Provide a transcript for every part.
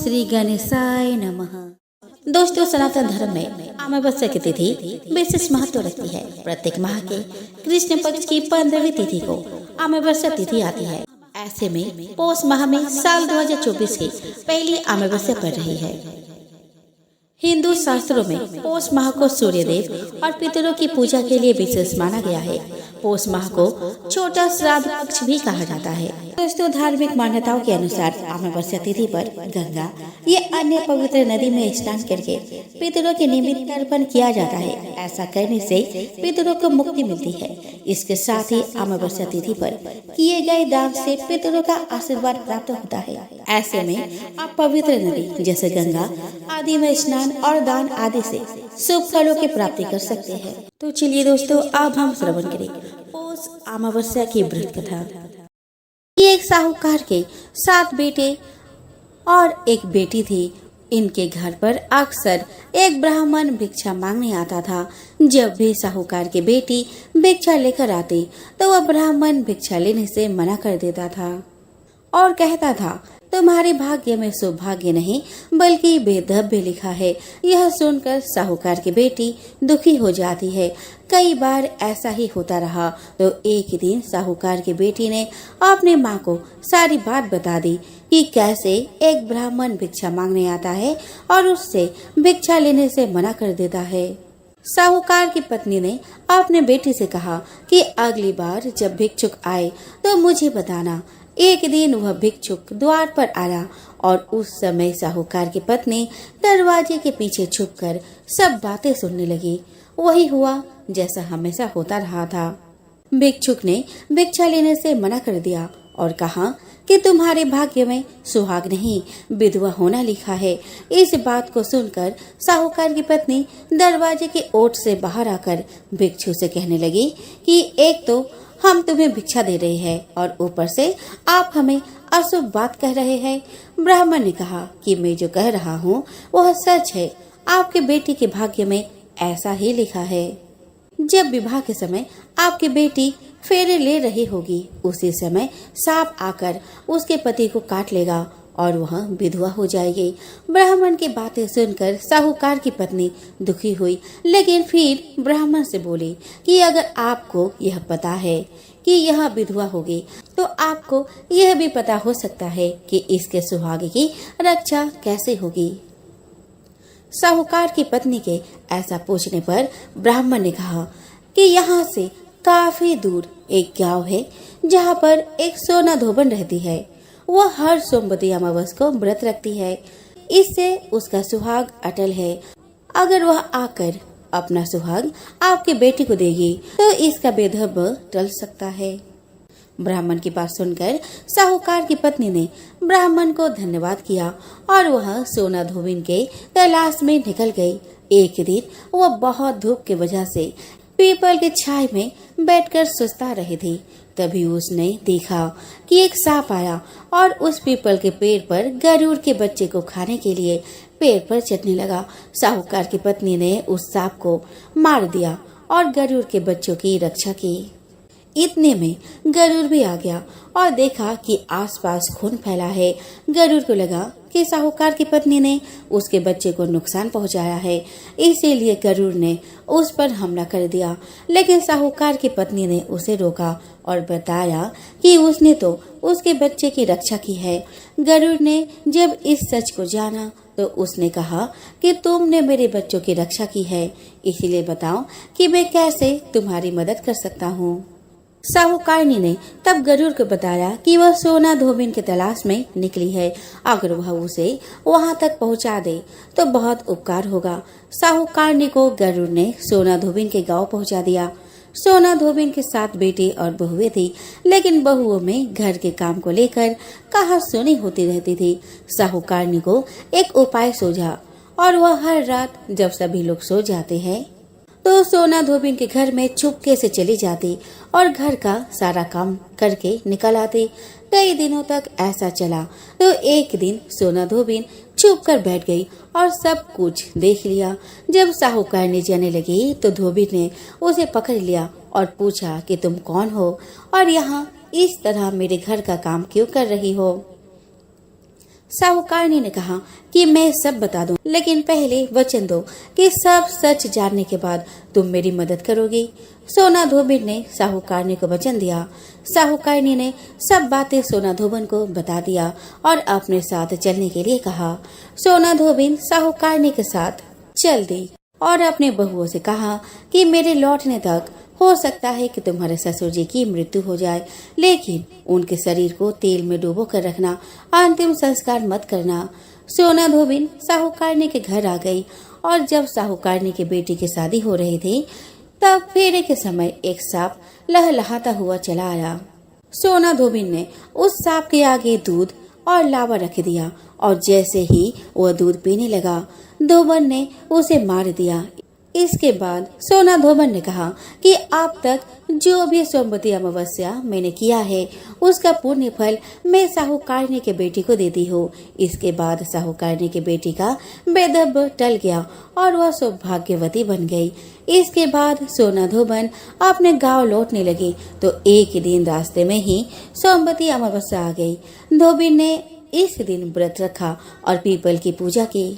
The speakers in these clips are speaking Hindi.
श्री गणेशाय नमः। दोस्तों, सनातन धर्म में अमावस्या की तिथि विशेष महत्व रखती है। प्रत्येक माह के कृष्ण पक्ष की 15वीं तिथि को अमावस्या तिथि आती है। ऐसे में पौष माह में साल 2024 की पहली अमावस्या पड़ रही है। हिंदू शास्त्रों में पौष माह को सूर्य देव और पितरों की पूजा के लिए विशेष माना गया है। पौष माह को छोटा श्राद्ध पक्ष भी कहा जाता है। दोस्तों, धार्मिक मान्यताओं के अनुसार अमावस्या तिथि पर गंगा ये अन्य पवित्र नदी में स्नान करके पितरों के निमित्त तर्पण किया जाता है। ऐसा करने से पितरों को मुक्ति मिलती है। इसके साथ ही अमावस्या तिथि पर किए गए दान से पितरों का आशीर्वाद प्राप्त होता है। ऐसे में आप पवित्र नदी जैसे गंगा आदि में स्नान और दान आदि से शुभ फलों की प्राप्ति कर सकते हैं। तो चलिए दोस्तों, अब हम श्रवण करें पौष अमावस्या की व्रत कथा। ये एक साहूकार के 7 बेटे और एक बेटी थी। इनके घर पर अक्सर एक ब्राह्मण भिक्षा मांगने आता था। जब भी साहूकार की बेटी भिक्षा लेकर आती तो वह ब्राह्मण भिक्षा लेने से मना कर देता था और कहता था, तुम्हारे भाग्य में सौभाग्य नहीं बल्कि बेदव्य लिखा है। यह सुनकर साहूकार की बेटी दुखी हो जाती है। कई बार ऐसा ही होता रहा तो एक दिन साहूकार की बेटी ने अपने माँ को सारी बात बता दी कि कैसे एक ब्राह्मण भिक्षा मांगने आता है और उससे भिक्षा लेने से मना कर देता है। साहूकार की पत्नी ने अपने बेटी से कहा कि अगली बार जब भिक्षुक आए तो मुझे बताना। एक दिन वह भिक्षुक द्वार पर आया और उस समय साहूकार की पत्नी दरवाजे के पीछे छुपकर सब बातें सुनने लगी। वही हुआ जैसा हमेशा होता रहा था। भिक्षुक ने भिक्षा लेने से मना कर दिया और कहा कि तुम्हारे भाग्य में सुहाग नहीं विधवा होना लिखा है। इस बात को सुनकर साहूकार की पत्नी दरवाजे के ओट से बाहर आकर भिक्षु से कहने लगी कि एक तो हम तुम्हें भिक्षा दे रहे हैं और ऊपर से आप हमें अशुभ बात कह रहे हैं। ब्राह्मण ने कहा कि मैं जो कह रहा हूँ वह सच है। आपके बेटी के भाग्य में ऐसा ही लिखा है। जब विवाह के समय आपकी बेटी फेरे ले रही होगी उसी समय सांप आकर उसके पति को काट लेगा और वह विधवा हो जाएगी। ब्राह्मण की बातें सुनकर साहूकार की पत्नी दुखी हुई, लेकिन फिर ब्राह्मण से बोली कि अगर आपको यह पता है कि यह विधवा होगी तो आपको यह भी पता हो सकता है कि इसके सुहाग की रक्षा कैसे होगी। साहूकार की पत्नी के ऐसा पूछने पर ब्राह्मण ने कहा कि यहाँ से काफी दूर एक गांव है जहाँ पर एक सोना धोबन रहती है। वह हर सोमवती अमावस को व्रत रखती है। इससे उसका सुहाग अटल है। अगर वह आकर अपना सुहाग आपके बेटी को देगी तो इसका बेधब्य टल सकता है। ब्राह्मण की बात सुनकर साहूकार की पत्नी ने ब्राह्मण को धन्यवाद किया और वह सोना धोबिन के तलाश में निकल गई। एक दिन वह बहुत धूप की वजह से पीपल के छाए में बैठकर सुस्ता रही थी। तभी उसने देखा कि एक सांप आया और उस पीपल के पेड़ पर गरुड़ के बच्चे को खाने के लिए पेड़ पर चढ़ने लगा। साहूकार की पत्नी ने उस सांप को मार दिया और गरुड़ के बच्चों की रक्षा की। इतने में गरुड़ भी आ गया और देखा कि आसपास खून फैला है। गरुड़ को लगा कि साहूकार की पत्नी ने उसके बच्चे को नुकसान पहुंचाया है, इसीलिए गरुड़ ने उस पर हमला कर दिया। लेकिन साहूकार की पत्नी ने उसे रोका और बताया कि उसने तो उसके बच्चे की रक्षा की है। गरुड़ ने जब इस सच को जाना तो उसने कहा कि तुमने मेरे बच्चों की रक्षा की है, इसीलिए बताओ कि मैं कैसे तुम्हारी मदद कर सकता हूँ। साहूकारनी ने तब गरुड़ को बताया कि वह सोना धोबिन के तलाश में निकली है। अगर वह उसे वहां तक पहुंचा दे तो बहुत उपकार होगा। साहूकारनी को गरुड़ ने सोना धोबिन के गांव पहुंचा दिया। सोना धोबिन के 7 बेटे और बहुएं थी, लेकिन बहुओं में घर के काम को लेकर कहासुनी होती रहती थी। साहूकारनी को एक उपाय सूझा और वह हर रात जब सभी लोग सो जाते हैं तो सोना धोबिन के घर में चुपके से चली जाती और घर का सारा काम करके निकल आती। कई दिनों तक ऐसा चला तो एक दिन सोना धोबिन चुप कर बैठ गई और सब कुछ देख लिया। जब साहूकारनी जाने लगी तो धोबिन ने उसे पकड़ लिया और पूछा कि तुम कौन हो और यहाँ इस तरह मेरे घर का काम क्यों कर रही हो। साहूकारनी ने कहा कि मैं सब बता दूं, लेकिन पहले वचन दो कि सब सच जानने के बाद तुम मेरी मदद करोगी। सोना धोबिन ने साहूकारनी को वचन दिया। साहूकारनी ने सब बातें सोना धोबिन को बता दिया और अपने साथ चलने के लिए कहा। सोना धोबिन साहूकारनी के साथ चल दी और अपने बहुओं से कहा कि मेरे लौटने तक हो सकता है कि तुम्हारे ससुर जी की मृत्यु हो जाए, लेकिन उनके शरीर को तेल में डुबो कर रखना, अंतिम संस्कार मत करना। सोना धोबिन साहूकारनी के घर आ गई और जब साहूकारनी की बेटी की शादी हो रही थी तब फेरे के समय एक सांप लहलहाता हुआ चला आया। सोना धोबिन ने उस सांप के आगे दूध और लावा रख दिया और जैसे ही वह दूध पीने लगा, धोबन ने उसे मार दिया। इसके बाद सोना धोबन ने कहा कि अब तक जो भी सोमवती अमावस्या मैंने किया है उसका पुण्य फल मैं साहूकारनी के बेटी को देती हूँ। इसके बाद साहूकारनी की बेटी का बेदब टल गया और वह सौभाग्यवती बन गई। इसके बाद सोना धोबन अपने गांव लौटने लगी तो एक दिन रास्ते में ही सोमवती अमावस्या आ गई। धोबिन ने इस दिन व्रत रखा और पीपल की पूजा की,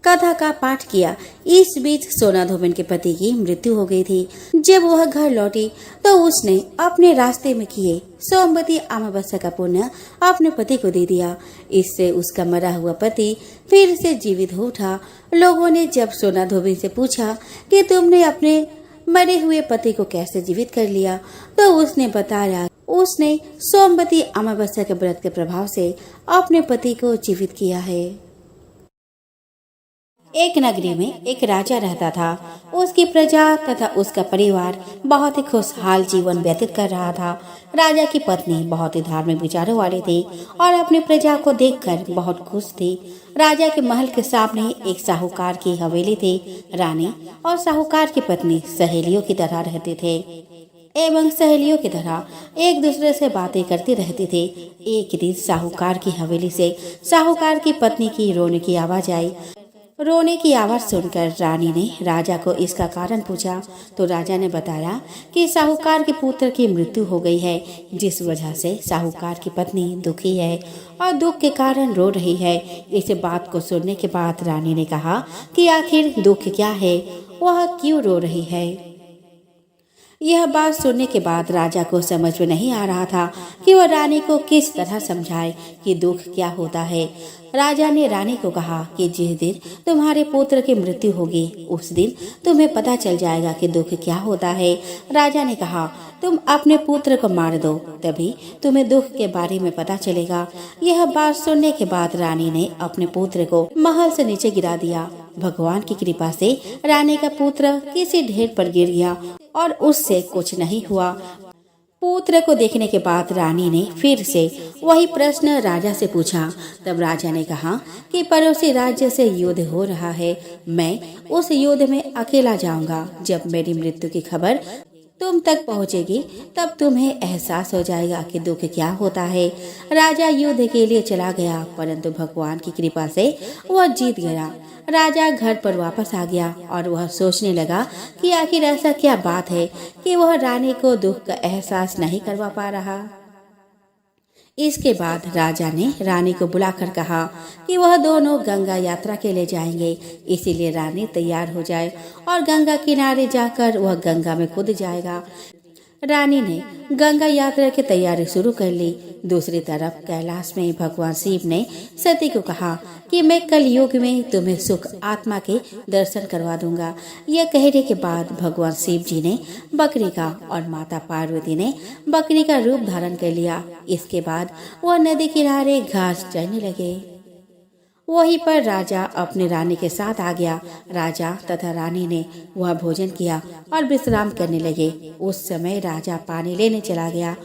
कथा का पाठ किया। इस बीच सोना धोबिन के पति की मृत्यु हो गई थी। जब वह घर लौटी तो उसने अपने रास्ते में किए सोमवती अमावस्या का पुण्य अपने पति को दे दिया। इससे उसका मरा हुआ पति फिर से जीवित हो उठा। लोगों ने जब सोना धोबिन से पूछा कि तुमने अपने मरे हुए पति को कैसे जीवित कर लिया, तो उसने बताया उसने सोमवती अमावस्या के व्रत के प्रभाव से अपने पति को जीवित किया है। एक नगरी में एक राजा रहता था। उसकी प्रजा तथा उसका परिवार बहुत ही खुशहाल जीवन व्यतीत कर रहा था। राजा की पत्नी बहुत ही धार्मिक विचारों वाली थी और अपनी प्रजा को देखकर बहुत खुश थी। राजा के महल के सामने एक साहूकार की हवेली थी। रानी और साहूकार की पत्नी सहेलियों की तरह रहते थे एवं सहेलियों की तरह एक दूसरे से बातें करती रहती थी। एक दिन साहूकार की हवेली से साहूकार की पत्नी की रोने की आवाज आई। रोने की आवाज सुनकर रानी ने राजा को इसका कारण पूछा तो राजा ने बताया कि साहूकार के पुत्र की मृत्यु हो गई है, जिस वजह से साहूकार की पत्नी दुखी है और दुख के कारण रो रही है। इस बात को सुनने के बाद रानी ने कहा कि आखिर दुख क्या है, वह क्यों रो रही है। यह बात सुनने के बाद राजा को समझ में नहीं आ रहा था कि वह रानी को किस तरह समझाए कि दुख क्या होता है। राजा ने रानी को कहा कि जिस दिन तुम्हारे पुत्र की मृत्यु होगी उस दिन तुम्हें पता चल जाएगा कि दुख क्या होता है। राजा ने कहा तुम अपने पुत्र को मार दो, तभी तुम्हें दुख के बारे में पता चलेगा। यह बात सुनने के बाद रानी ने अपने पुत्र को महल से नीचे गिरा दिया। भगवान की कृपा से रानी का पुत्र किसी ढेर पर गिर गया और उससे कुछ नहीं हुआ। पुत्र को देखने के बाद रानी ने फिर से वही प्रश्न राजा से पूछा। तब राजा ने कहा कि पड़ोसी राज्य से युद्ध हो रहा है, मैं उस युद्ध में अकेला जाऊंगा। जब मेरी मृत्यु की खबर तुम तक पहुंचेगी तब तुम्हें एहसास हो जाएगा कि दुख क्या होता है। राजा युद्ध के लिए चला गया, परंतु भगवान की कृपा से वह जीत गया। राजा घर पर वापस आ गया और वह सोचने लगा कि आखिर ऐसा क्या बात है कि वह रानी को दुख का एहसास नहीं करवा पा रहा। इसके बाद राजा ने रानी को बुलाकर कहा कि वह दोनों गंगा यात्रा के लिए जाएंगे, इसीलिए रानी तैयार हो जाए और गंगा किनारे जाकर वह गंगा में कूद जाएगा। रानी ने गंगा यात्रा की तैयारी शुरू कर ली। दूसरी तरफ कैलाश में भगवान शिव ने सती को कहा कि मैं कल युग में तुम्हें सुख आत्मा के दर्शन करवा दूंगा। यह कहने के बाद भगवान शिव जी ने बकरी का और माता पार्वती ने बकरी का रूप धारण कर लिया। इसके बाद वह नदी किनारे घास चरने लगे। वहीं पर राजा अपने रानी के साथ आ गया। राजा तथा रानी ने वह भोजन किया और विश्राम करने लगे। उस समय राजा पानी लेने चला गया।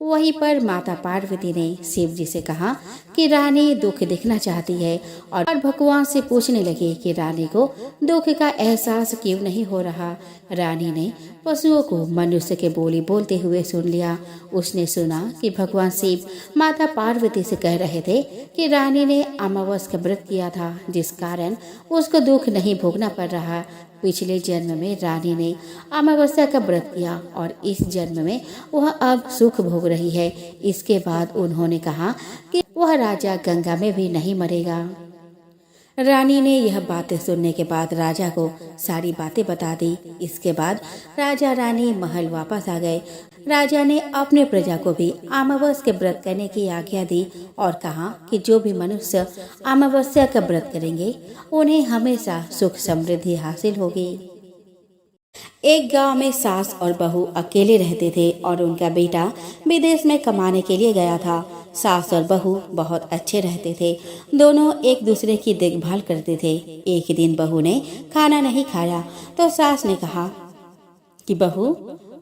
वहीं पर माता पार्वती ने शिव जी से कहा कि रानी दुख देखना चाहती है और भगवान से पूछने लगी कि रानी को दुख का एहसास क्यों नहीं हो रहा। रानी ने पशुओं को मनुष्य के बोली बोलते हुए सुन लिया। उसने सुना कि भगवान शिव माता पार्वती से कह रहे थे कि रानी ने अमावस्या का व्रत किया था, जिस कारण उसको दुख नहीं भोगना पड़ रहा। पिछले जन्म में रानी ने अमावस्या का व्रत किया और इस जन्म में वह अब सुख भोग रही है। इसके बाद उन्होंने कहा कि वह राजा गंगा में भी नहीं मरेगा। रानी ने यह बातें सुनने के बाद राजा को सारी बातें बता दी। इसके बाद राजा रानी महल वापस आ गए। राजा ने अपने प्रजा को भी अमावस्या के व्रत करने की आज्ञा दी और कहा कि जो भी मनुष्य अमावस्या का व्रत करेंगे उन्हें हमेशा सुख समृद्धि हासिल होगी। एक गांव में सास और बहू अकेले रहते थे और उनका बेटा विदेश में कमाने के लिए गया था। सास और बहू बहुत अच्छे रहते थे। दोनों एक दूसरे की देखभाल करते थे। एक दिन बहू ने खाना नहीं खाया तो सास ने कहा कि बहू,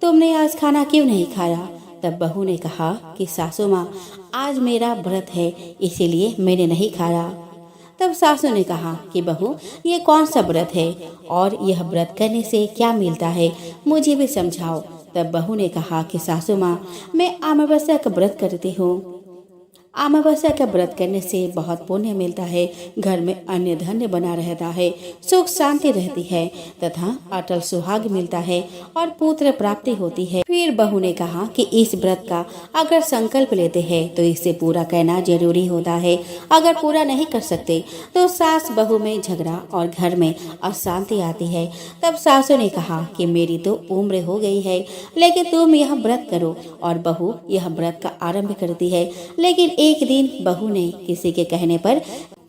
तुमने आज खाना क्यों नहीं खाया? तब बहू ने कहा कि सासू माँ, आज मेरा व्रत है इसीलिए मैंने नहीं खाया। तब सासू ने कहा कि बहू, ये कौन सा व्रत है और यह व्रत करने से क्या मिलता है, मुझे भी समझाओ। तब बहू ने कहा कि सासू माँ, मैं अमावस्या का व्रत करती हूँ। अमावस्या का व्रत करने से बहुत पुण्य मिलता है, घर में अन्न धन्य बना रहता है, सुख शांति रहती है तथा अटल सुहाग मिलता है और पुत्र प्राप्ति होती है। फिर बहू ने कहा कि इस व्रत का अगर संकल्प लेते हैं तो इसे पूरा करना जरूरी होता है। अगर पूरा नहीं कर सकते तो सास बहू में झगड़ा और घर में अशांति आती है। तब सासू ने कहा कि मेरी तो उम्र हो गई है, लेकिन तुम यह व्रत करो। और बहू यह व्रत का आरंभ करती है। लेकिन एक दिन बहू ने किसी के कहने पर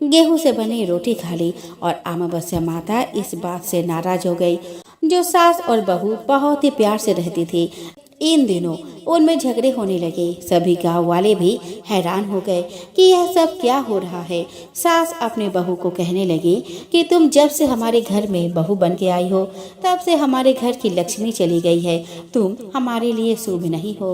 गेहूं से बनी रोटी खा ली और अमावस्या माता इस बात से नाराज हो गई। जो सास और बहू बहुत ही प्यार से रहती थी, इन दिनों उनमें झगड़े होने लगे। सभी गांव वाले भी हैरान हो गए कि यह सब क्या हो रहा है। सास अपने बहू को कहने लगी कि तुम जब से हमारे घर में बहू बन के आई हो तब से हमारे घर की लक्ष्मी चली गई है। तुम हमारे लिए शुभ नहीं हो।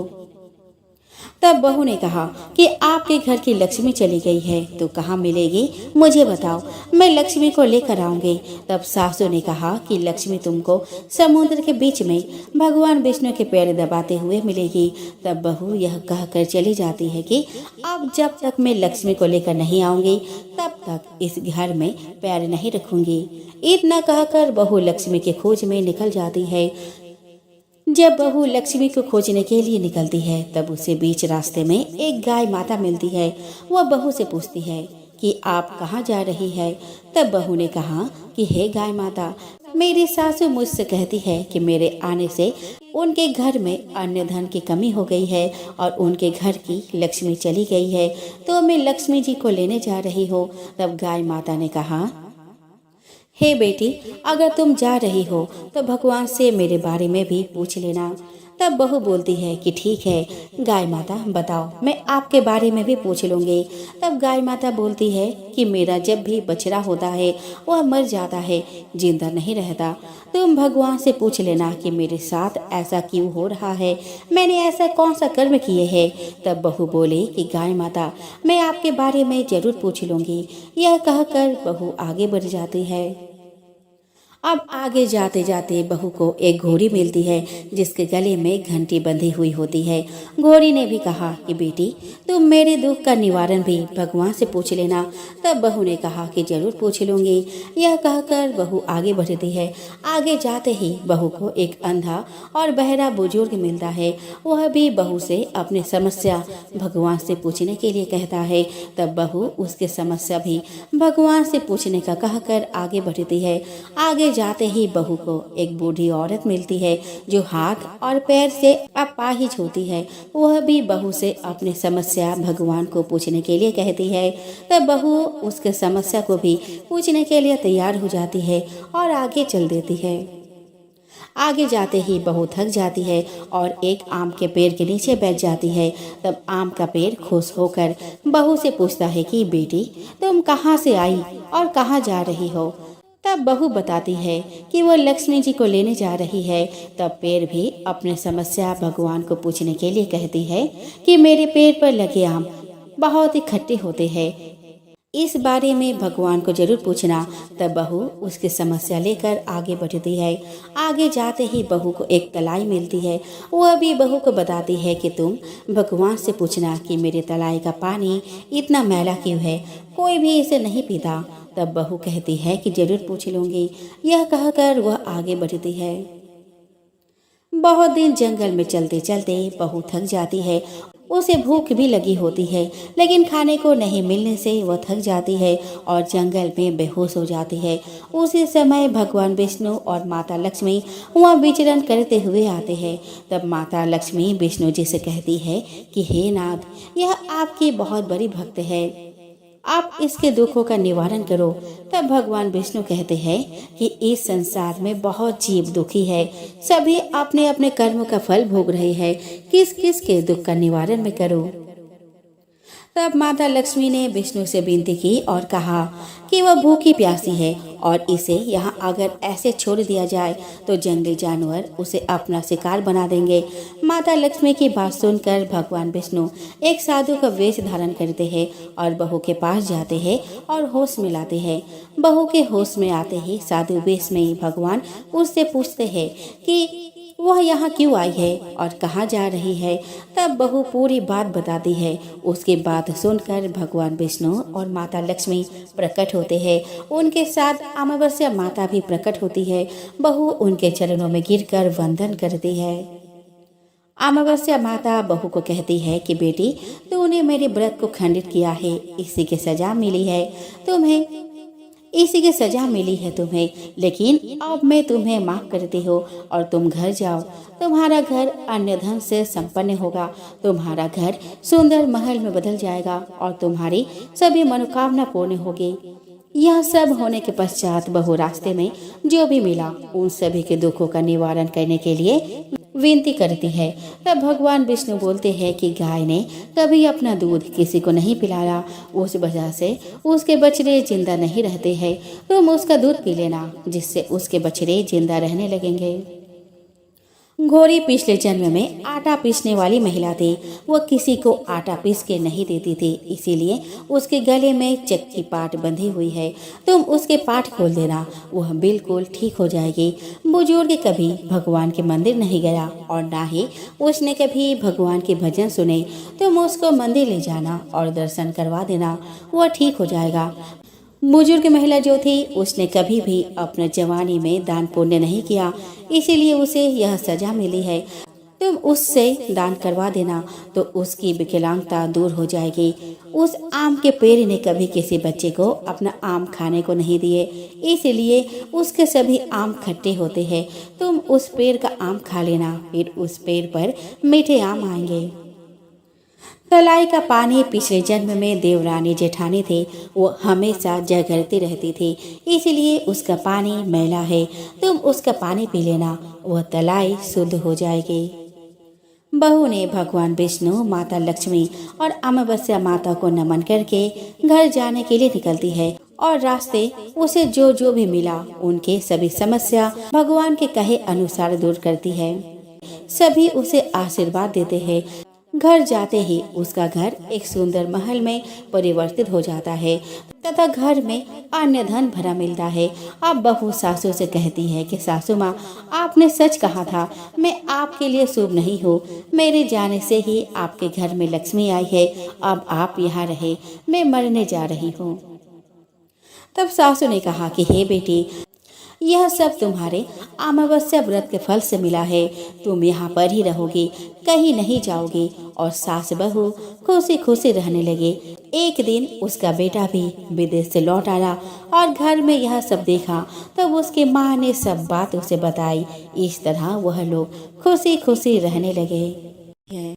तब बहू ने कहा कि आपके घर की लक्ष्मी चली गई है तो कहाँ मिलेगी, मुझे बताओ, मैं लक्ष्मी को लेकर आऊंगी। तब सासू ने कहा कि लक्ष्मी तुमको समुद्र के बीच में भगवान विष्णु के पैर दबाते हुए मिलेगी। तब बहू यह कहकर चली जाती है कि अब जब तक मैं लक्ष्मी को लेकर नहीं आऊंगी तब तक इस घर में पैर नहीं रखूंगी। इतना कहकर बहू लक्ष्मी के खोज में निकल जाती है। जब बहू लक्ष्मी को खोजने के लिए निकलती है तब उसे बीच रास्ते में एक गाय माता मिलती है। वह बहू से पूछती है कि आप कहाँ जा रही है? तब बहू ने कहा कि हे गाय माता, मेरी सासू मुझसे कहती है कि मेरे आने से उनके घर में अन्न धन की कमी हो गई है और उनके घर की लक्ष्मी चली गई है, तो मैं लक्ष्मी जी को लेने जा रही हूँ। तब गाय माता ने कहा, हे बेटी, अगर तुम जा रही हो तो भगवान से मेरे बारे में भी पूछ लेना। तब बहू बोलती है कि ठीक है गाय माता, बताओ, मैं आपके बारे में भी पूछ लूँगी। तब गाय माता बोलती है कि मेरा जब भी बछड़ा होता है वह मर जाता है, जिंदा नहीं रहता। तुम भगवान से पूछ लेना कि मेरे साथ ऐसा क्यों हो रहा है, मैंने ऐसा कौन सा कर्म किए हैं। तब बहू बोली कि गाय माता, मैं आपके बारे में जरूर पूछ लूँगी। यह कहकर बहू आगे बढ़ जाती है। अब आगे जाते जाते बहू को एक घोड़ी मिलती है जिसके गले में घंटी बंधी हुई होती है। घोड़ी ने भी कहा कि बेटी, तुम मेरे दुख का निवारण भी भगवान से पूछ लेना। तब बहू ने कहा कि जरूर पूछ लूंगी। यह कहकर बहू आगे बढ़ती है। आगे जाते ही बहू को एक अंधा और बहरा बुजुर्ग मिलता है। वह भी बहू से अपनी समस्या भगवान से पूछने के लिए कहता है। तब बहू उसकी समस्या भी भगवान से पूछने का कहकर आगे बढ़ती है। आगे जाते ही बहू को एक बूढ़ी औरत मिलती है जो हाथ और पैर से अपाहिज होती है। वह भी बहू से अपनी समस्या भगवान को पूछने के लिए कहती है। तब बहू उसके समस्या को भी पूछने के लिए तैयार हो जाती है और आगे चल देती है। आगे जाते ही बहू थक जाती है और एक आम के पेड़ के नीचे बैठ जाती है। तब आम का पेड़ खुश होकर बहू से पूछता है कि बेटी, तुम कहाँ से आई और कहाँ जा रही हो? तब बहू बताती है कि वो लक्ष्मी जी को लेने जा रही है। तब पेड़ भी अपने समस्या भगवान को पूछने के लिए कहती है कि मेरे पेड़ पर लगे आम बहुत ही खट्टे होते हैं, इस बारे में भगवान को जरूर पूछना। तब बहू उसकी समस्या लेकर आगे बढ़ती है। आगे जाते ही बहू को एक तलाई मिलती है। वह भी बहू को बताती है कि तुम भगवान से पूछना कि मेरे तलाई का पानी इतना मैला क्यों है, कोई भी इसे नहीं पीता। तब बहू कहती है कि जरूर पूछ लूंगी। यह कहकर वह आगे बढ़ती है। बहुत दिन जंगल में चलते चलते बहू थक जाती है। उसे भूख भी लगी होती है, लेकिन खाने को नहीं मिलने से वह थक जाती है और जंगल में बेहोश हो जाती है। उसी समय भगवान विष्णु और माता लक्ष्मी वहाँ विचरण करते हुए आते हैं। तब माता लक्ष्मी विष्णु जी से कहती है कि हे नाथ, यह आपकी बहुत बड़ी भक्त है, आप इसके दुखों का निवारण करो। तब भगवान विष्णु कहते हैं कि इस संसार में बहुत जीव दुखी है, सभी अपने अपने कर्म का फल भोग रहे हैं, किस किस के दुख का निवारण मैं करूं। तब माता लक्ष्मी ने विष्णु से विनती की और कहा कि वह भूखी प्यासी है और इसे यहाँ अगर ऐसे छोड़ दिया जाए तो जंगली जानवर उसे अपना शिकार बना देंगे। माता लक्ष्मी की बात सुनकर भगवान विष्णु एक साधु का वेश धारण करते हैं और बहू के पास जाते हैं और होश में लाते हैं। बहू के होश में आते ही साधु वेश में ही भगवान उससे पूछते हैं कि वह यहाँ क्यों आई है और कहाँ जा रही है। तब बहू पूरी बात बताती है। उसकी बात सुनकर भगवान विष्णु और माता लक्ष्मी प्रकट होते हैं। उनके साथ अमावस्या माता भी प्रकट होती है। बहू उनके चरणों में गिरकर वंदन करती है। अमावस्या माता बहू को कहती है कि बेटी, तूने मेरे व्रत को खंडित किया है, इसी की सजा मिली है तुम्हें, इसी की सजा मिली है तुम्हें, लेकिन अब मैं तुम्हें माफ करती हूँ और तुम घर जाओ। तुम्हारा घर अन्य धन से संपन्न होगा, तुम्हारा घर सुंदर महल में बदल जाएगा और तुम्हारी सभी मनोकामना पूर्ण होगी। यह सब होने के पश्चात बहू रास्ते में जो भी मिला उन सभी के दुखों का निवारण करने के लिए विनती करती है। तब भगवान विष्णु बोलते हैं कि गाय ने कभी अपना दूध किसी को नहीं पिलाया, उस वजह से उसके बछड़े जिंदा नहीं रहते हैं। तुम उसका दूध पी लेना, जिससे उसके बछड़े जिंदा रहने लगेंगे। घोड़ी पिछले जन्म में आटा पीसने वाली महिला थी। वह किसी को आटा पीस के नहीं देती थी, इसीलिए उसके गले में चक्की पाट बंधी हुई है। तुम उसके पाट खोल देना, वह बिल्कुल ठीक हो जाएगी। बुजुर्ग कभी भगवान के मंदिर नहीं गया और ना ही उसने कभी भगवान के भजन सुने। तुम उसको मंदिर ले जाना और दर्शन करवा देना, वह ठीक हो जाएगा। बुजुर्ग महिला जो थी उसने कभी भी अपने जवानी में दान पुण्य नहीं किया, इसीलिए उसे यह सजा मिली है। तुम उससे दान करवा देना तो उसकी विकलांगता दूर हो जाएगी। उस आम के पेड़ ने कभी किसी बच्चे को अपना आम खाने को नहीं दिए, इसीलिए उसके सभी आम खट्टे होते हैं। तुम उस पेड़ का आम खा लेना, फिर उस पेड़ पर मीठे आम आएंगे। तलाई का पानी पिछले जन्म में देवरानी जेठानी थी। वो हमेशा झगड़ती रहती थी, इसलिए उसका पानी मैला है। तुम उसका पानी पी लेना, वह तलाई शुद्ध हो जाएगी। बहू ने भगवान विष्णु, माता लक्ष्मी और अमावस्या माता को नमन करके घर जाने के लिए निकलती है और रास्ते उसे जो जो भी मिला उनके सभी समस्या भगवान के कहे अनुसार दूर करती है। सभी उसे आशीर्वाद देते हैं। घर जाते ही उसका घर एक सुंदर महल में परिवर्तित हो जाता है तथा घर में अन्य धन भरा मिलता है। अब बहू सासू से कहती है कि सासू माँ, आपने सच कहा था, मैं आपके लिए शुभ नहीं हूँ। मेरे जाने से ही आपके घर में लक्ष्मी आई है। अब आप यहाँ रहे, मैं मरने जा रही हूँ। तब सासू ने कहा कि हे बेटी, यह सब तुम्हारे अमावस्या व्रत के फल से मिला है। तुम यहाँ पर ही रहोगी, कहीं नहीं जाओगी। और सास बहू खुशी खुशी रहने लगे। एक दिन उसका बेटा भी विदेश से लौट आया और घर में यह सब देखा। तब उसकी माँ ने सब बात उसे बताई। इस तरह वह लोग खुशी खुशी रहने लगे।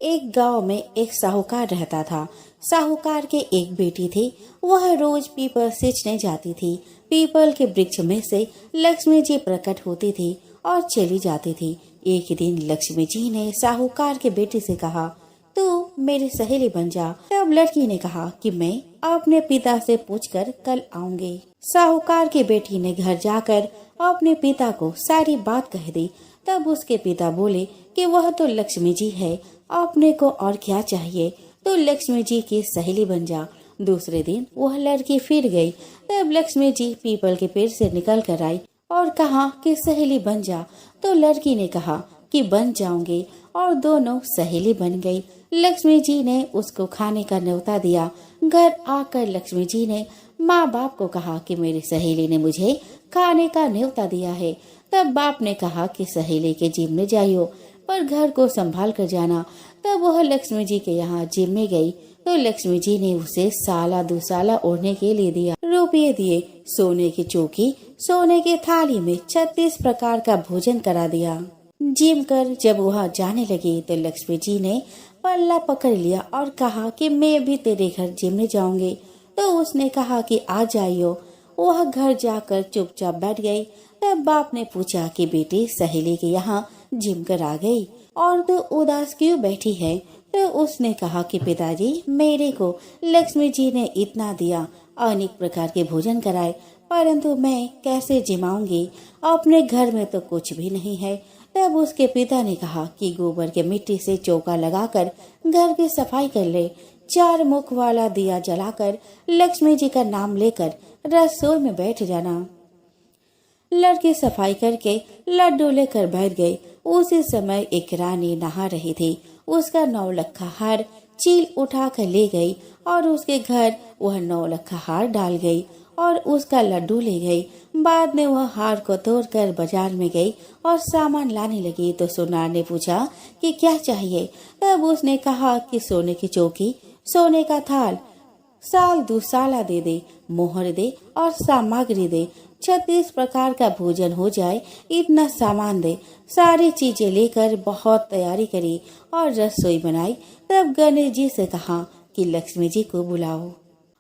एक गांव में एक साहूकार रहता था। साहूकार के एक बेटी थी। वह रोज पीपल सींचने जाती थी। पीपल के वृक्ष में से लक्ष्मी जी प्रकट होती थी और चली जाती थी। एक दिन लक्ष्मी जी ने साहूकार के बेटे से कहा, तू मेरी सहेली बन जा। तब लड़की ने कहा कि मैं अपने पिता से पूछकर कल आऊंगी। साहूकार की बेटी ने घर जाकर अपने पिता को सारी बात कह दी। तब उसके पिता बोले कि वह तो लक्ष्मी जी है, अपने को और क्या चाहिए, तो लक्ष्मी जी की सहेली बन जा। दूसरे दिन वह लड़की फिर गई। तब लक्ष्मी जी पीपल के पेड़ से निकल कर आई और कहा कि सहेली बन जा। तो लड़की ने कहा कि बन जाऊंगी और दोनों सहेली बन गई। लक्ष्मी जी ने उसको खाने का न्योता दिया। घर आकर लक्ष्मी जी ने माँ बाप को कहा कि मेरी सहेली ने मुझे खाने का न्योता दिया है। तब बाप ने कहा कि सहेली के जिम में जाइयो, पर घर को संभाल कर जाना। तब वह लक्ष्मी जी के यहाँ जिम में गई तो लक्ष्मी जी ने उसे साला दुसाला ओढ़ने के लिए दिया, रुपये दिए, सोने की चौकी, सोने की थाली में 36 प्रकार का भोजन करा दिया। जिम कर जब वह जाने लगी तो लक्ष्मी जी ने पल्ला पकड़ लिया और कहा कि मैं भी तेरे घर जिम में जाऊंगी। तो उसने कहा कि आ जाइयो। वह घर जाकर चुपचाप बैठ गई। तब बाप ने पूछा कि बेटी सहेली के यहाँ जिम कर आ गई और तो उदास क्यों बैठी है। तो उसने कहा कि पिताजी मेरे को लक्ष्मी जी ने इतना दिया, अनेक प्रकार के भोजन कराए, परंतु मैं कैसे जिमाऊंगी, अपने घर में तो कुछ भी नहीं है। तब उसके पिता ने कहा कि गोबर के मिट्टी से चौका लगाकर घर की सफाई कर ले, 4 मुख वाला दिया जलाकर लक्ष्मी जी का नाम लेकर रसोई में बैठ जाना। लड़की सफाई करके लड्डू लेकर बैठ गई। उसी समय एक रानी नहा रही थी। उसका 9 लक्खा हार चील उठा कर ले गई और उसके घर वह 9 लक्खा हार डाल गई और उसका लड्डू ले गई। बाद में वह हार को तोड़कर बाजार में गई और सामान लाने लगी तो सुनार ने पूछा कि क्या चाहिए। तब उसने कहा कि सोने की चौकी, सोने का थाल, साल दुसाला दे दे, मोहर दे और सामग्री दे, 36 प्रकार का भोजन हो जाए, इतना सामान दे। सारी चीजें लेकर बहुत तैयारी करी और रसोई बनाई। तब गणेश जी से कहा कि लक्ष्मी जी को बुलाओ।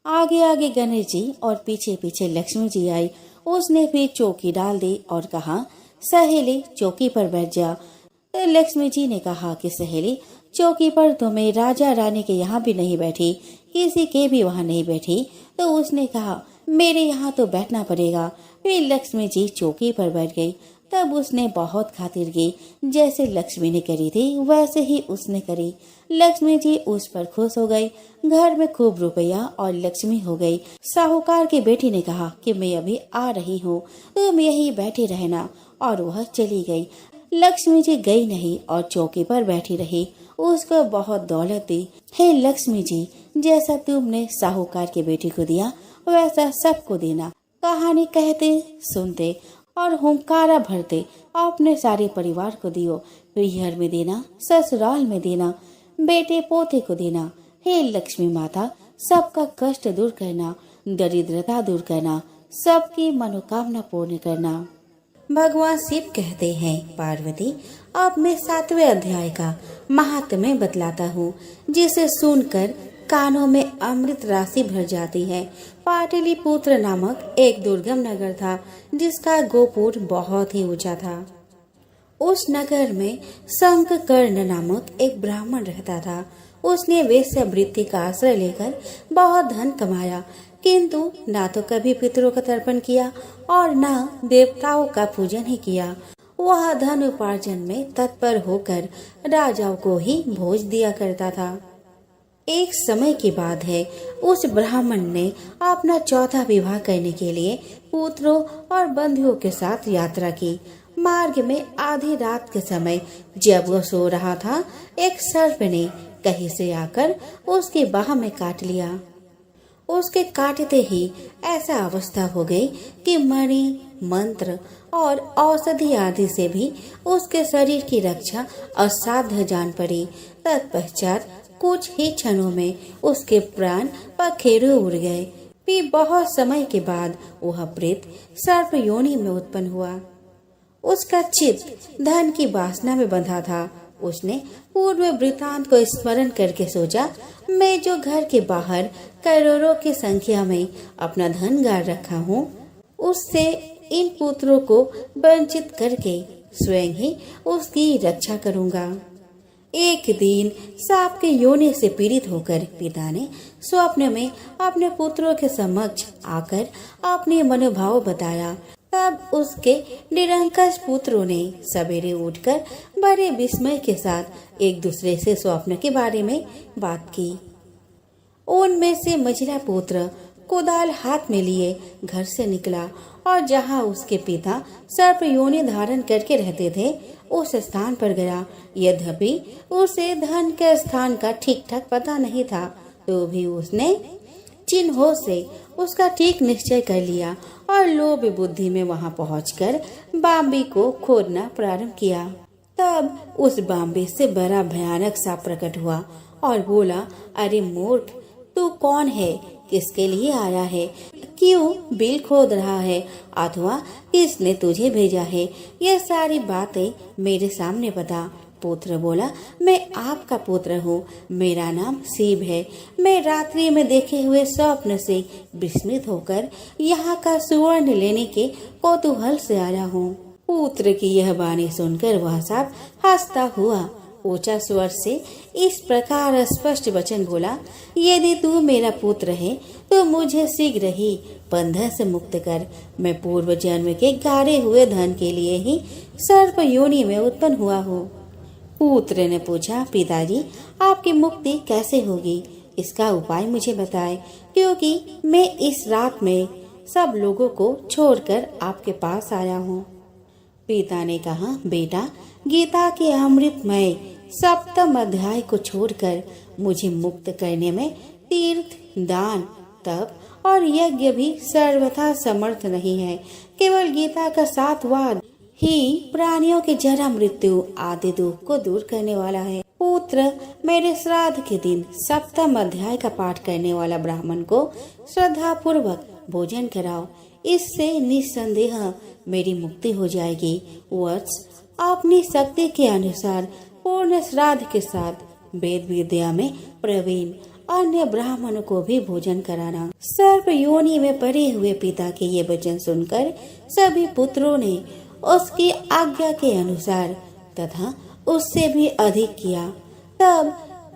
आगे आगे गणेश जी और पीछे पीछे लक्ष्मी जी आई। उसने फिर चौकी डाल दी और कहा सहेली चौकी पर बैठ जा। तो लक्ष्मी जी ने कहा कि सहेली चौकी पर तो मैं राजा रानी के यहाँ भी नहीं बैठी, किसी के भी वहाँ नहीं बैठी। तो उसने कहा मेरे यहाँ तो बैठना पड़ेगा। फिर लक्ष्मी जी चौकी पर बैठ गई। तब उसने बहुत खातिर की, जैसे लक्ष्मी ने करी थी वैसे ही उसने करी। लक्ष्मी जी उस पर खुश हो गई। घर में खूब रुपया और लक्ष्मी हो गई। साहूकार की बेटी ने कहा कि मैं अभी आ रही हूँ, तुम यहीं बैठे रहना, और वह चली गई। लक्ष्मी जी गई नहीं और चौकी पर बैठी रही। उसको बहुत दौलत दी। हे लक्ष्मी जी, जैसा तुमने साहूकार की बेटी को दिया वैसा सबको देना। कहानी कहते सुनते और हुंकारा भरते अपने सारे परिवार को दियो। पिहर में देना, ससुराल में देना, बेटे पोते को देना। हे लक्ष्मी माता, सबका कष्ट दूर करना, दरिद्रता दूर करना, सबकी मनोकामना पूर्ण करना। भगवान शिव कहते हैं पार्वती, अब मैं 7वें अध्याय का महात्म्य बतलाता हूँ, जिसे सुनकर कानों में अमृत राशि भर जाती है। पाटलिपुत्र नामक एक दुर्गम नगर था, जिसका गोपुर बहुत ही ऊंचा था। उस नगर में शंखकर्ण नामक एक ब्राह्मण रहता था। उसने वेश्यावृत्ति का आश्रय लेकर बहुत धन कमाया, किंतु ना तो कभी पितरों का तर्पण किया और ना देवताओं का पूजन ही किया। वह धन उपार्जन में तत्पर होकर राजाओं को ही भोज दिया करता था। एक समय की बात है, उस ब्राह्मण ने अपना 4था विवाह करने के लिए पुत्रों और बंधुओं के साथ यात्रा की। मार्ग में आधी रात के समय जब वह सो रहा था, एक सर्प ने कहीं से आकर उसकी बाह में काट लिया। उसके काटते ही ऐसा अवस्था हो गई कि मणि, मंत्र और औषधि आदि से भी उसके शरीर की रक्षा असाध्य जान पड़ी। तत्पश्चात कुछ ही क्षणों में उसके प्राण पखेरु उड़ गए। फिर बहुत समय के बाद वह प्रेत सर्प योनि में उत्पन्न हुआ। उसका चित्त धन की वासना में बंधा था। उसने पूर्व वृतांत को स्मरण करके सोचा, मैं जो घर के बाहर करोड़ों की संख्या में अपना धन गाड़ रखा हूँ, उससे इन पुत्रों को वंचित करके स्वयं ही उसकी रक्षा करूँगा। एक दिन सांप के योनि से पीड़ित होकर पिता ने स्वप्न में अपने पुत्रों के समक्ष आकर अपने मनोभाव बताया। तब उसके निरंकुश पुत्रों ने सवेरे उठकर बड़े विस्मय के साथ एक दूसरे से स्वप्न के बारे में बात की। उनमें से मझिला पुत्र कुदाल हाथ में लिए घर से निकला और जहां उसके पिता सर्प योनि धारण करके रहते थे, उस स्थान पर गया। यद्यपि उसे धन के स्थान का ठीक ठाक पता नहीं था, तो भी उसने चिन्हों से उसका ठीक निश्चय कर लिया और लोभ बुद्धि में वहां पहुंचकर बाम्बी को खोदना प्रारंभ किया। तब उस बाम्बी से बड़ा भयानक सांप प्रकट हुआ और बोला, अरे मूर्ख, तू कौन है? किसके लिए आया है? क्यों बिल खोद रहा है? अथवा किसने तुझे भेजा है? यह सारी बातें मेरे सामने बता। पुत्र बोला, मैं आपका पुत्र हूँ। मेरा नाम शिव है। मैं रात्रि में देखे हुए स्वप्न से विस्मित होकर यहाँ का सुवर्ण लेने के कौतूहल से आया हूँ। पुत्र की यह वाणी सुनकर वह सांप हंसता हुआ ऊंचा स्वर से इस प्रकार स्पष्ट वचन बोला, यदि तू मेरा पुत्र है तो मुझे शीघ्र ही बंधन से मुक्त कर। मैं पूर्व जन्म के गाड़े हुए धन के लिए ही सर्प योनि में उत्पन्न हुआ हूँ। पुत्र ने पूछा, पिताजी, आपकी मुक्ति कैसे होगी? इसका उपाय मुझे बताएं, क्योंकि मैं इस रात में सब लोगों को छोड़कर आपके पास आया हूँ। पिता ने कहा, बेटा, गीता के अमृतमय सप्तम अध्याय को छोड़कर मुझे मुक्त करने में तीर्थ, दान, तप और यज्ञ भी सर्वथा समर्थ नहीं है। केवल गीता का 7वां ही प्राणियों के जरा मृत्यु आदि दुख को दूर करने वाला है। पुत्र, मेरे श्राद्ध के दिन सप्तम अध्याय का पाठ करने वाला ब्राह्मण को श्रद्धा पूर्वक भोजन कराओ। इससे निस्संदेह मेरी मुक्ति हो जाएगी। वत्स, अपनी शक्ति के अनुसार पूर्ण श्राद्ध के साथ वेद विद्या में प्रवीण अन्य ब्राह्मणों को भी भोजन कराना। सर्प योनि में पड़े हुए पिता के ये वचन सुनकर सभी पुत्रों ने उसकी आज्ञा के अनुसार तथा उससे भी अधिक किया। तब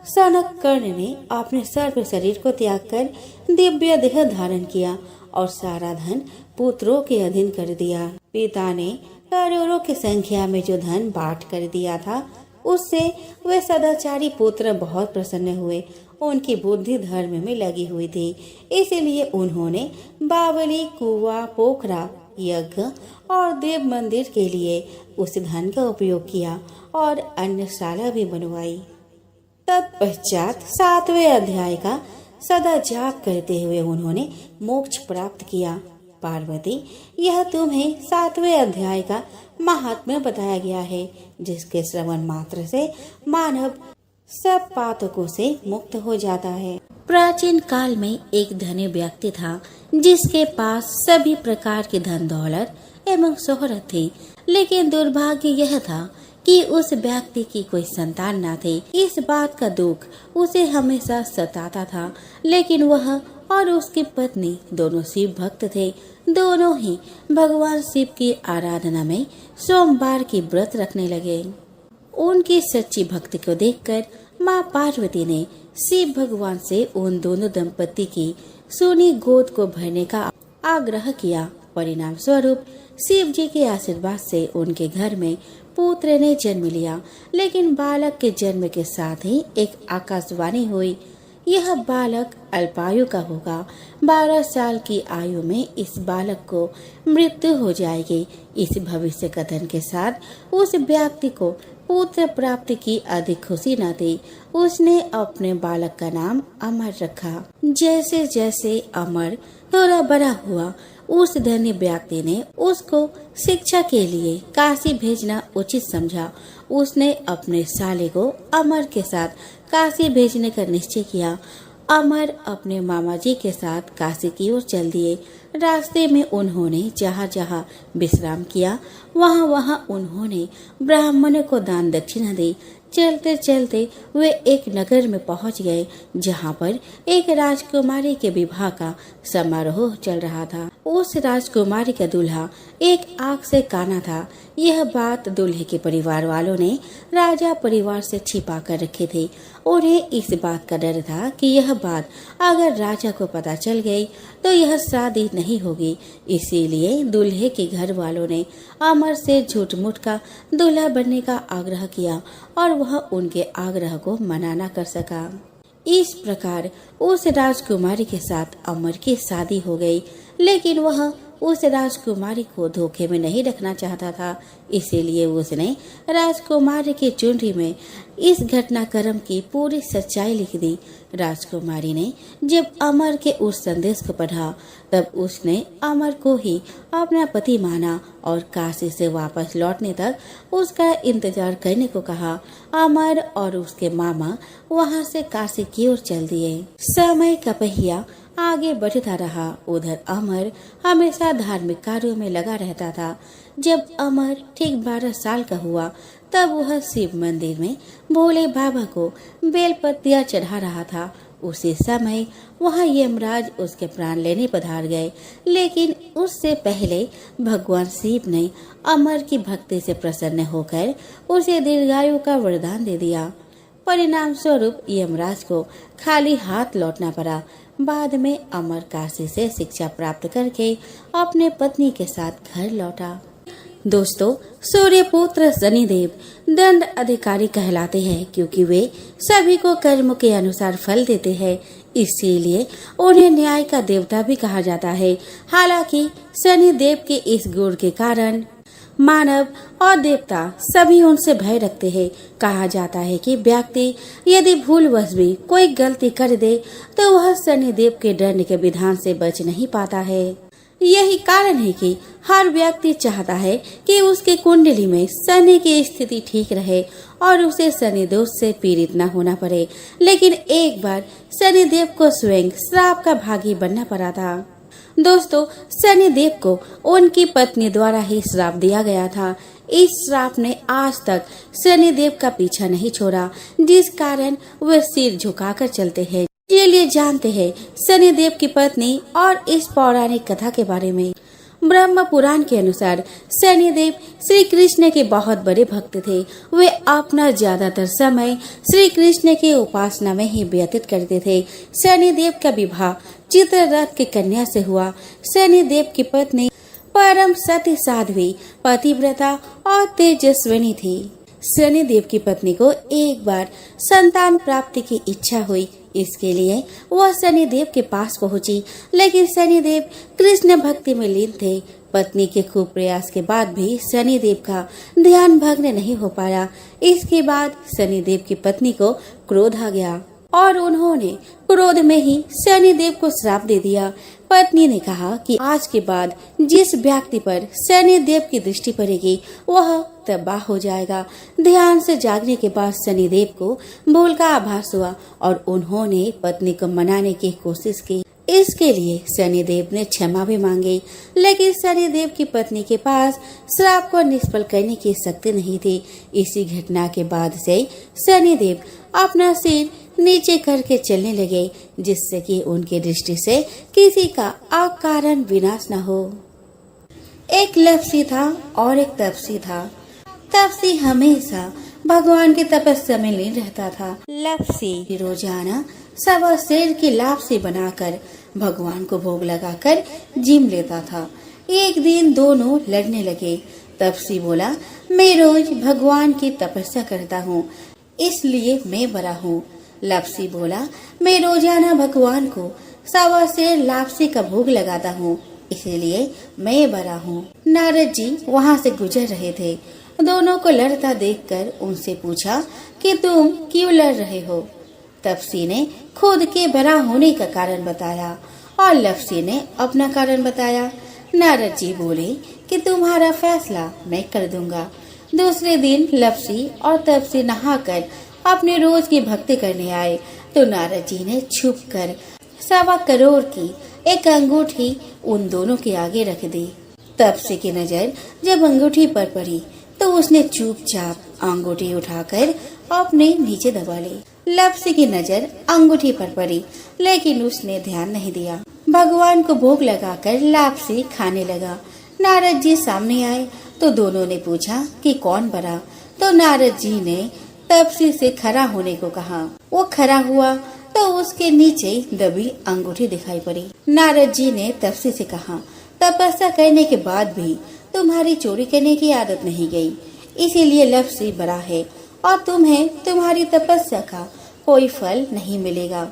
सनक कर्ण ने अपने सर्प शरीर को त्याग कर दिव्य देह धारण किया और सारा धन पुत्रों के अधीन कर दिया। पिता ने करोड़ों की संख्या में जो धन बांट कर दिया था, उससे वे सदाचारी पुत्र बहुत प्रसन्न हुए। उनकी बुद्धि धर्म में लगी हुई थी, इसलिए उन्होंने बावली, कुआं, पोखरा, यज्ञ और देव मंदिर के लिए उस धन का उपयोग किया और अन्नशाला भी बनवाई। तत्पश्चात 7वें अध्याय का सदा जाप करते हुए उन्होंने मोक्ष प्राप्त किया। पार्वती, यह तुम्हें 7वें अध्याय का महात्म्य बताया गया है, जिसके श्रवण मात्र से मानव सब पातकों से मुक्त हो जाता है। प्राचीन काल में एक धनी व्यक्ति था, जिसके पास सभी प्रकार की धन दौलत एवं शोहरत थी, लेकिन दुर्भाग्य यह था कि उस व्यक्ति की कोई संतान न थी। इस बात का दुख उसे हमेशा सताता था, लेकिन वह और उसकी पत्नी दोनों शिव भक्त थे। दोनों ही भगवान शिव की आराधना में सोमवार की व्रत रखने लगे। उनकी सच्ची भक्ति को देखकर माँ पार्वती ने शिव भगवान से उन दोनों दंपति की सोनी गोद को भरने का आग्रह किया। परिणाम स्वरूप शिव जी के आशीर्वाद से उनके घर में पुत्र ने जन्म लिया। लेकिन बालक के जन्म के साथ ही एक आकाशवाणी हुई, यह बालक अल्पायु का होगा। 12 साल की आयु में इस बालक को मृत्यु हो जाएगी। इस भविष्य कथन के साथ उस व्यक्ति को पुत्र प्राप्ति की अधिक खुशी न थी। उसने अपने बालक का नाम अमर रखा। जैसे जैसे अमर थोड़ा बड़ा हुआ, उस धनी व्यक्ति ने उसको शिक्षा के लिए काशी भेजना उचित समझा। उसने अपने साले को अमर के साथ काशी भेजने का निश्चय किया। अमर अपने मामा जी के साथ काशी की ओर चल दिए। रास्ते में उन्होंने जहाँ जहाँ विश्राम किया, वहाँ वहाँ उन्होंने ब्राह्मणों को दान दक्षिणा दी। चलते चलते वे एक नगर में पहुंच गए, जहां पर एक राजकुमारी के विवाह का समारोह चल रहा था। उस राजकुमारी का दूल्हा एक आंख से काना था। यह बात दूल्हे के परिवार वालों ने राजा परिवार से छिपा कर रखे थे। उन्हें इस बात का डर था कि यह बात अगर राजा को पता चल गई तो यह शादी नहीं होगी। इसीलिए दूल्हे के घर वालों ने अमर से झूठ मूठ का दूल्हा बनने का आग्रह किया और वह उनके आग्रह को मना न कर सका। इस प्रकार उस राजकुमारी के साथ अमर की शादी हो गई, लेकिन वह उस राजकुमारी को धोखे में नहीं रखना चाहता था, इसीलिए उसने राजकुमारी की चुनरी में इस घटनाक्रम की पूरी सच्चाई लिख दी। राजकुमारी ने जब अमर के उस संदेश को पढ़ा तब उसने अमर को ही अपना पति माना और काशी से वापस लौटने तक उसका इंतजार करने को कहा। अमर और उसके मामा वहां से काशी की ओर चल दिए। समय का पहिया आगे बढ़ता रहा। उधर अमर हमेशा धार्मिक कार्यों में लगा रहता था। जब अमर ठीक 12 साल का हुआ तब वह शिव मंदिर में भोले बाबा को बेलपत्तियां चढ़ा रहा था। उसी समय वहां यमराज उसके प्राण लेने पधार गए, लेकिन उससे पहले भगवान शिव ने अमर की भक्ति से प्रसन्न होकर उसे दीर्घायु का वरदान दे दिया। परिणाम स्वरूप यमराज को खाली हाथ लौटना पड़ा। बाद में अमर काशी से शिक्षा प्राप्त करके अपने पत्नी के साथ घर लौटा। दोस्तों, सूर्यपुत्र शनिदेव दंड अधिकारी कहलाते हैं क्योंकि वे सभी को कर्म के अनुसार फल देते हैं, इसीलिए उन्हें न्याय का देवता भी कहा जाता है। हालांकि शनिदेव के इस गुण के कारण मानव और देवता सभी उनसे भय रखते हैं। कहा जाता है कि व्यक्ति यदि भूलवश भी कोई गलती कर दे तो वह शनिदेव के दंड के विधान से बच नहीं पाता है। यही कारण है कि हर व्यक्ति चाहता है कि उसकी कुंडली में शनि की स्थिति ठीक रहे और उसे शनि दोष से पीड़ित न होना पड़े। लेकिन एक बार शनिदेव को स्वयं श्राप का भागी बनना पड़ा था। दोस्तों, शनिदेव को उनकी पत्नी द्वारा ही श्राप दिया गया था। इस श्राप ने आज तक शनिदेव का पीछा नहीं छोड़ा, जिस कारण वे सिर झुकाकर चलते हैं। चलिए जानते हैं शनिदेव की पत्नी और इस पौराणिक कथा के बारे में। ब्रह्म पुराण के अनुसार शनिदेव श्री कृष्ण के बहुत बड़े भक्त थे। वे अपना ज्यादातर समय श्री कृष्ण की उपासना में ही व्यतीत करते थे। शनिदेव का विवाह चित्ररथ की कन्या से हुआ। शनिदेव की पत्नी परम सती साध्वी, पतिव्रता और तेजस्विनी थी। शनिदेव की पत्नी को एक बार संतान प्राप्ति की इच्छा हुई। इसके लिए वह शनिदेव के पास पहुंची, लेकिन शनिदेव कृष्ण भक्ति में लीन थे। पत्नी के खूब प्रयास के बाद भी शनिदेव का ध्यान भंग नहीं हो पाया। इसके बाद शनिदेव की पत्नी को क्रोध आ गया और उन्होंने क्रोध में ही शनिदेव को श्राप दे दिया। पत्नी ने कहा कि आज के बाद जिस व्यक्ति पर शनिदेव की दृष्टि पड़ेगी वह तबाह हो जाएगा। ध्यान से जागने के बाद शनिदेव को भूल का आभास हुआ और उन्होंने पत्नी को मनाने की कोशिश की। इसके लिए शनिदेव ने क्षमा भी मांगी, लेकिन शनिदेव की पत्नी के पास श्राप को निष्फल करने की शक्ति नहीं थी। इसी घटना के बाद से शनिदेव अपना सिर नीचे करके चलने लगे, जिससे कि उनकी दृष्टि से किसी का अकारण विनाश न हो। एक लप्सी था और एक तपसी था। तपसी हमेशा भगवान की तपस्या में लीन रहता था। लप्सी रोजाना सवा शेर की लापसी बनाकर भगवान को भोग लगाकर जिम लेता था। एक दिन दोनों लड़ने लगे। तपसी बोला, मैं रोज भगवान की तपस्या करता हूँ, इसलिए मैं बड़ा हूँ। लप्सी बोला, मैं रोजाना भगवान को सवा शेर लापसी का भोग लगाता हूँ, इसीलिए मैं बड़ा हूँ। नारद जी वहाँ से गुजर रहे थे। दोनों को लड़ता देखकर उनसे पूछा कि तुम क्यों लड़ रहे हो। तपसी ने खुद के बड़ा होने का कारण बताया और लप्सी ने अपना कारण बताया। नारद जी बोले कि तुम्हारा फैसला मैं कर दूंगा। दूसरे दिन लप्सी और तपसी नहाकर अपने रोज की भक्ति करने आए तो नारद जी ने छुपकर 1.25 करोड़ की एक अंगूठी उन दोनों के आगे रख दी। तपसी की नजर जब अंगूठी पर पड़ी तो उसने चुपचाप अंगूठी उठाकर अपने नीचे दबा ली। लप्सी की नजर अंगूठी पर पड़ी, लेकिन उसने ध्यान नहीं दिया। भगवान को भोग लगाकर लापसी खाने लगा। नारद जी सामने आए तो दोनों ने पूछा कि कौन बड़ा, तो नारद जी ने तपसी से खड़ा होने को कहा। वो खड़ा हुआ तो उसके नीचे दबी अंगूठी दिखाई पड़ी। नारद जी ने तपसी से कहा, तपस्या करने के बाद भी तुम्हारी चोरी करने की आदत नहीं गई, इसीलिए लप्सी बड़ा है और तुम्हें तुम्हारी तपस्या का कोई फल नहीं मिलेगा।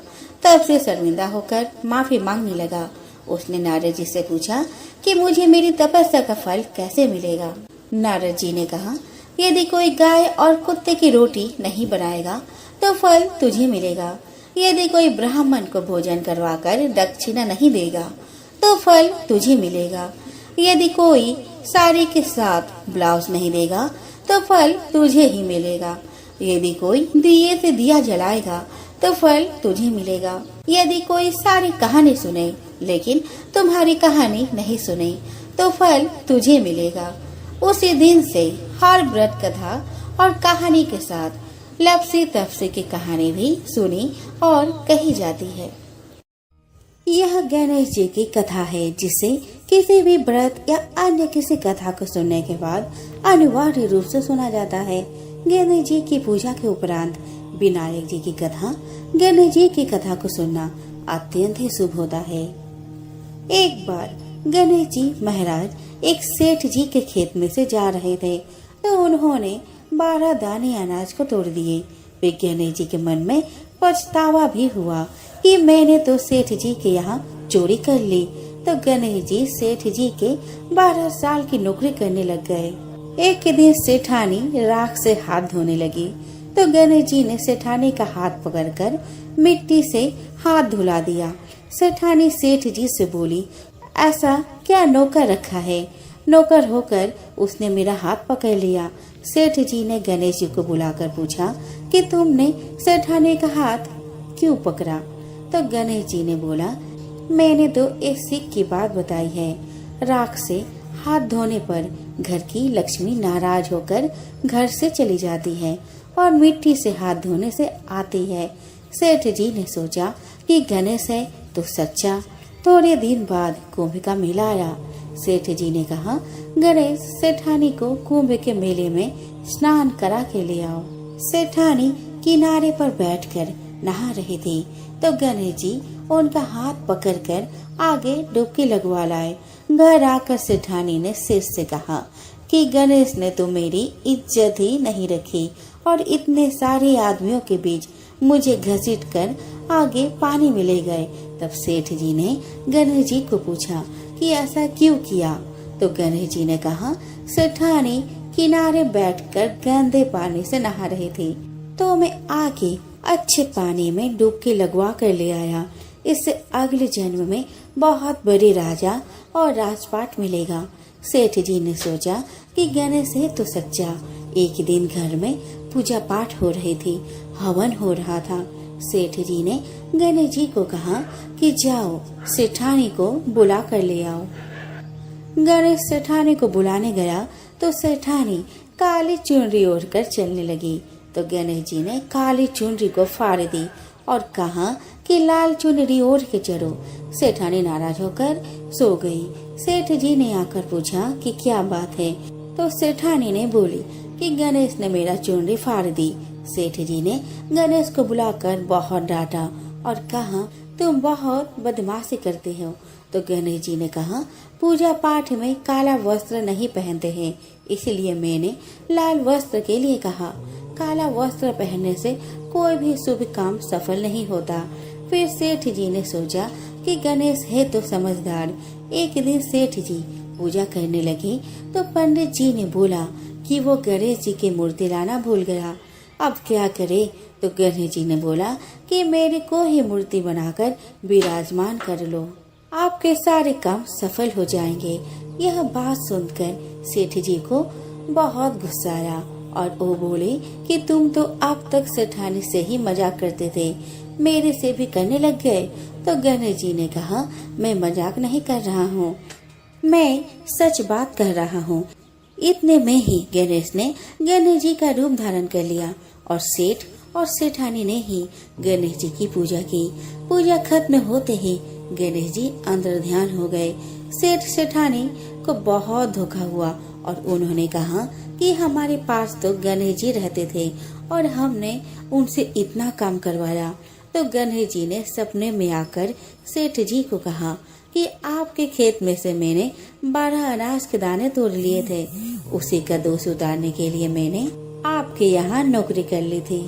तब से शर्मिंदा होकर माफी मांगने लगा उसने नारद जी से पूछा कि मुझे मेरी तपस्या का फल कैसे मिलेगा। नारद जी ने कहा, यदि कोई गाय और कुत्ते की रोटी नहीं बनाएगा तो फल तुझे मिलेगा। यदि कोई ब्राह्मण को भोजन करवाकर दक्षिणा नहीं देगा तो फल तुझे मिलेगा। यदि कोई साड़ी के साथ ब्लाउज नहीं देगा तो फल तुझे ही मिलेगा। यदि कोई दिए से दिया जलाएगा तो फल तुझे मिलेगा। यदि कोई सारी कहानी सुने लेकिन तुम्हारी कहानी नहीं सुने तो फल तुझे मिलेगा। उसी दिन से हर व्रत कथा और कहानी के साथ लपसी तपसी की कहानी भी सुनी और कही जाती है। यह गणेश जी की कथा है जिसे किसी भी व्रत या अन्य किसी कथा को सुनने के बाद अनिवार्य रूप से सुना जाता है। गणेश जी की पूजा के उपरांत विनायक जी की कथा, गणेश जी की कथा को सुनना अत्यंत ही शुभ होता है। एक बार गणेश जी महाराज एक सेठ जी के खेत में से जा रहे थे तो उन्होंने 12 दाने अनाज को तोड़ दिए। वे गणेश जी के मन में पछतावा भी हुआ कि मैंने तो सेठ जी के यहाँ चोरी कर ली। तो गणेश जी सेठ जी के 12 साल की नौकरी करने लग गए। एक दिन सेठानी राख से हाथ धोने लगी तो गणेश जी ने सेठानी का हाथ पकड़कर मिट्टी से हाथ धुला दिया। सेठानी सेठ जी से बोली, ऐसा क्या नौकर रखा है? नौकर होकर उसने मेरा हाथ पकड़ लिया। सेठ जी ने गणेश जी को बुलाकर पूछा कि तुमने सेठानी का हाथ क्यों पकड़ा? तो गणेश जी ने बोला, मैंने तो एक सीख की बात बताई है। राख से हाथ धोने पर घर की लक्ष्मी नाराज होकर घर से चली जाती है और मिट्टी से हाथ धोने से आती है। सेठ जी ने सोचा कि गणेश है तो सच्चा। थोड़े दिन बाद कुंभ का मेला आया। सेठ जी ने कहा, गणेश सेठानी को कुंभ के मेले में स्नान करा के ले आओ। सेठानी किनारे पर बैठकर नहा रही थी तो गणेश जी उनका हाथ पकड़कर आगे डुबकी लगवा लाए। घर आकर सेठानी ने सेठ से कहा कि गणेश ने तो मेरी इज्जत ही नहीं रखी और इतने सारे आदमियों के बीच मुझे घसीट कर आगे पानी में ले गए। तब सेठ जी ने गणेश जी को पूछा कि ऐसा क्यों किया? तो गणेश जी ने कहा, सेठानी किनारे बैठकर गंदे पानी से नहा रही थी तो मैं आके अच्छे पानी में डुबकी लगवा कर ले आया। इससे अगले जन्म में बहुत बड़े राजा और राजपाट मिलेगा। सेठ जी ने सोचा कि गणेश है तो सच्चा। एक दिन घर में पूजा पाठ हो रही थी, हवन हो रहा था। सेठ जी ने गणेश जी को कहा कि जाओ सेठानी को बुला कर ले आओ। गणेश सेठानी को बुलाने गया तो सेठानी काली चुनरी ओढ़कर चलने लगी। तो गणेश जी ने काली चुनरी को फाड़ दी और कहा कि लाल चुनरी ओढ़ के चढ़ो। सेठानी नाराज होकर सो गई। सेठ जी ने आकर पूछा कि क्या बात है? तो सेठानी ने बोली कि गणेश ने मेरा चुनरी फाड़ दी। सेठ जी ने गणेश को बुलाकर बहुत डांटा और कहा, तुम बहुत बदमाशी करते हो। तो गणेश जी ने कहा, पूजा पाठ में काला वस्त्र नहीं पहनते हैं, इसलिए मैंने लाल वस्त्र के लिए कहा। काला वस्त्र पहनने से कोई भी शुभ काम सफल नहीं होता। फिर सेठ जी ने सोचा कि गणेश है तो समझदार। एक दिन सेठ जी पूजा करने लगी तो पंडित जी ने बोला कि वो गणेश जी की मूर्ति लाना भूल गया। अब क्या करे? तो गणेश जी ने बोला कि मेरे को ही मूर्ति बनाकर विराजमान कर लो, आपके सारे काम सफल हो जाएंगे। यह बात सुनकर सेठ जी को बहुत गुस्सा आया और वो बोले कि तुम तो अब तक सेठानी से ही मजाक करते थे, मेरे से भी करने लग गए। तो गणेश जी ने कहा, मैं मजाक नहीं कर रहा हूँ, मैं सच बात कह रहा हूँ। इतने में ही गणेश ने गणेश जी का रूप धारण कर लिया और सेठ और सेठानी ने ही गणेश जी की पूजा की। पूजा खत्म होते ही गणेश जी अंदर ध्यान हो गए। सेठ सेठानी को बहुत धोखा हुआ और उन्होंने कहा कि हमारे पास तो गणेश जी रहते थे और हमने उनसे इतना काम करवाया। तो गणेश जी ने सपने में आकर सेठ जी को कहा कि आपके खेत में से मैंने 12 अनाज के दाने तोड़ लिए थे, उसी का दोष उतारने के लिए मैंने आपके यहाँ नौकरी कर ली थी।